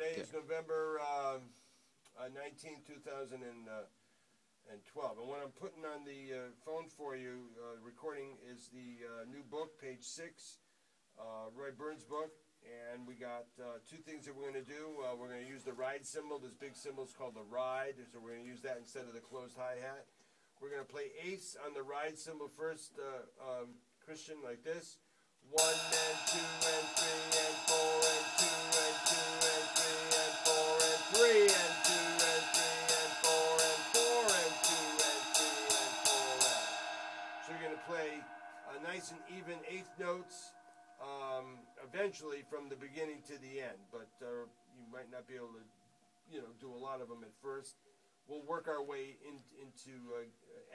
Today is November 19, 2012. And what I'm putting on the phone for you, recording, is the new book, page 6, Roy Burns' book. And we got two things that we're going to do. We're going to use the ride cymbal. This big cymbal is called the ride, so we're going to use that instead of the closed hi-hat. We're going to play eighths on the ride cymbal first, Christian, like this. 1 and 2 and 3 and 4 and 2 and 2 and 3 and 4 and 3 and 2 and 3 and 4 and 4 and 2 and 3 and 4 and. So you're going to play nice and even eighth notes. Eventually from the beginning to the end, but you might not be able to, do a lot of them at first. We'll work our way into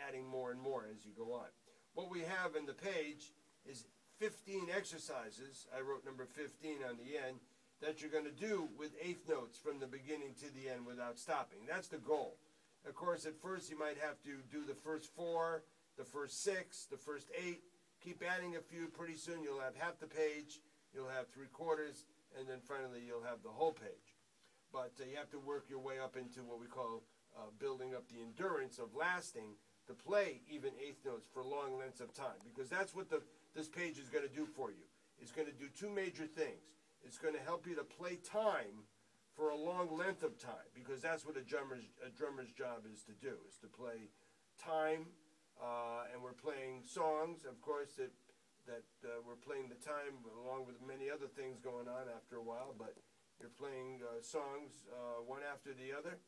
adding more and more as you go on. What we have in the page is 15 exercises. I wrote number 15 on the end that you're going to do with eighth notes from the beginning to the end without stopping. That's the goal. Of course, at first you might have to do the first 4, the first 6, the first 8. Keep adding a few. Pretty soon you'll have half the page, you'll have 3/4, and then finally you'll have the whole page. But you have to work your way up into what we call building up the endurance of lasting to play even eighth notes for long lengths of time, because that's what this page is going to do for you. It's going to do two major things. It's going to help you to play time for a long length of time, because that's what a drummer's job is to do, is to play time. And we're playing songs, of course, that we're playing the time along with many other things going on after a while, but you're playing songs one after the other,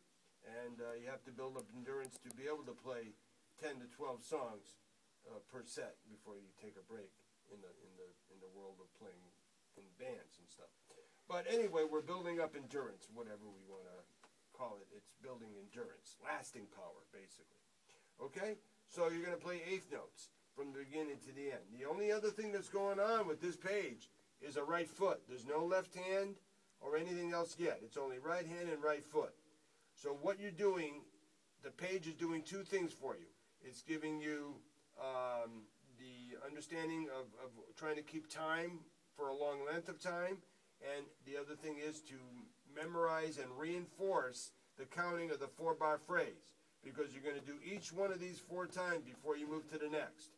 and you have to build up endurance to be able to play 10 to 12 songs per set before you take a break in the world of playing in bands and stuff. But anyway, we're building up endurance, whatever we want to call it. It's building endurance, lasting power, basically. Okay? So you're going to play eighth notes from the beginning to the end. The only other thing that's going on with this page is a right foot. There's no left hand or anything else yet. It's only right hand and right foot. So what you're doing, the page is doing two things for you. It's giving you the understanding of trying to keep time for a long length of time. And the other thing is to memorize and reinforce the counting of the 4-bar phrase, because you're going to do each one of these 4 times before you move to the next.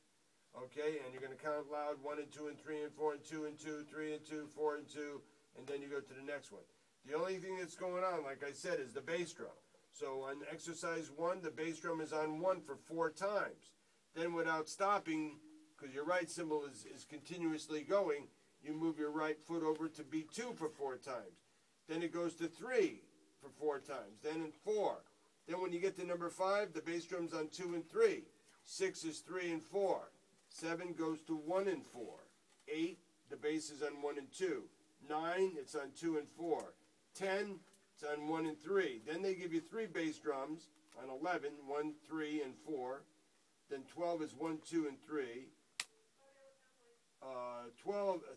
Okay, and you're going to count loud 1 and 2 and 3 and 4 and 2 and 2, 3 and 2, 4 and 2, and then you go to the next one. The only thing that's going on, like I said, is the bass drum. So on exercise 1, the bass drum is on 1 for 4 times. Then without stopping, because your right cymbal is continuously going, you move your right foot over to beat 2 for 4 times. Then it goes to 3 for 4 times. Then in 4. Then when you get to number 5, the bass drum's on 2 and 3. 6 is 3 and 4. 7 goes to 1 and 4. 8, the bass is on 1 and 2. 9, it's on 2 and 4. 10, it's on 1 and 3. Then they give you 3 bass drums on 11, 1, 3, and 4. Then 12 is 1, 2, and 3.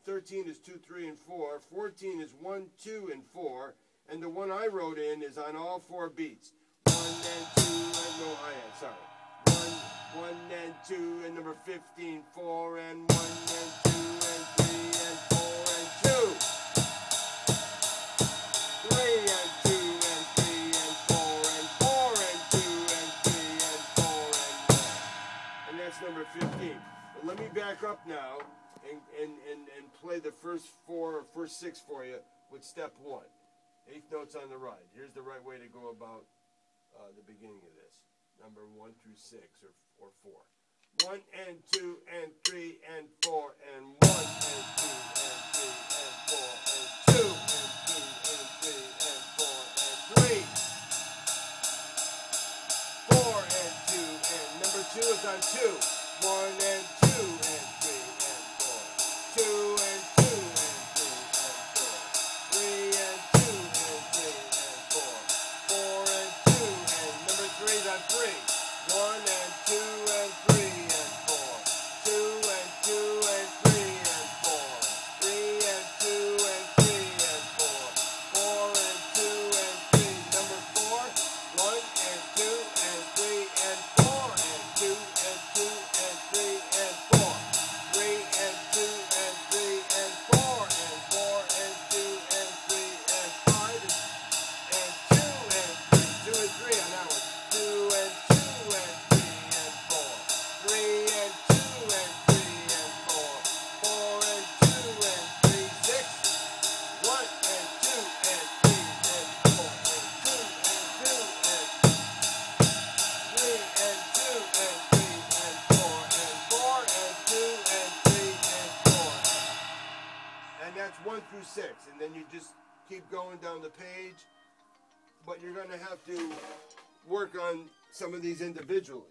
13 is 2, 3, and 4. 14 is 1, 2, and 4. And the one I wrote in is on all 4 beats. 1 and 2 and no hi-hat, sorry. 1 and 2 and number 15, 4 and 1 and 2 and 3 and 4 and 2. 3 and 2 and 3 and 4 and 4 and 2 and 3 and 4 and 1. And that's number 15. But let me back up now and play the first 4 or first 6 for you with step 1. Eighth notes on the ride. Here's the right way to go about the beginning of this. Number 1 through 6 or 4. 1 and 2 and 3 and 4 and 1 and 2 and 3 and 4 and 2 and 2 and 3 and 4 and 3. 4 and 2 and number 2 is on 2. 1 and 2 and 3 and 4. 2 and 2 and 3 and 4. 3 and 2 and 3 and 4. 4 and 2 and number 3 is on 3. 1 and 2 and 3 and 4. 2 and 2 and 3 and 4. 3 and 2 and 3 and 4. 4 and 2 and 3. Number 4. 1 and 2 and 3 and 4 and 2 and 2 and 3 and 1 through 6, and then you just keep going down the page. But you're going to have to work on some of these individually.